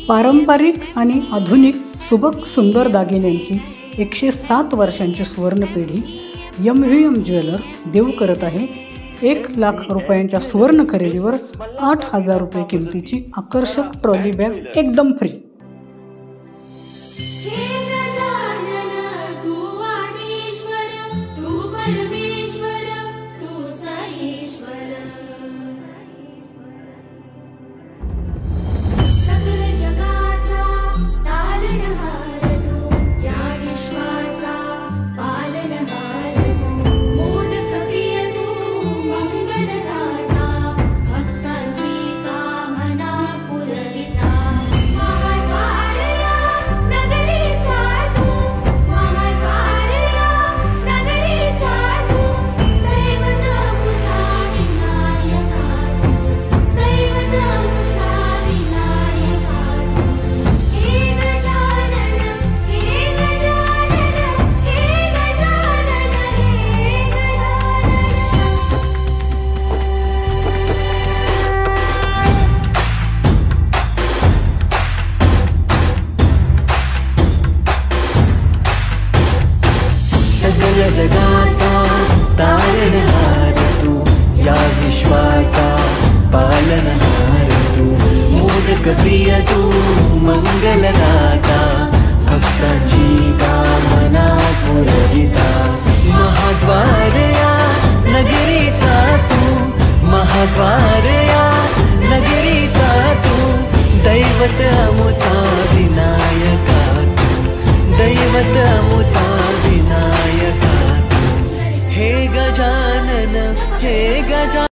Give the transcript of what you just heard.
पारंपरिक आणि आधुनिक सुबक सुंदर दागिन्यांची 107 वर्षांची सुवर्णपिढी MVM ज्वेलर्स देऊ करत आहे 1,00,000 रुपयांच्या सुवर्ण खरेदीवर 8,000 रुपये किमतीची आकर्षक ट्रॉली बॅग एकदम फ्री। जगाचा तारणहार तू, या विश्वाचा पालनहार तू, मोदक प्रिय तू, मंगलदाता, भक्तांची कामना पुरविता, महाद्वार या नगरीचा तू, महाद्वार या नगरीचा तू, दैवत अमुचा विनायका तू, दैवत अमुचा विनायका। हे गजानन हे गजानन।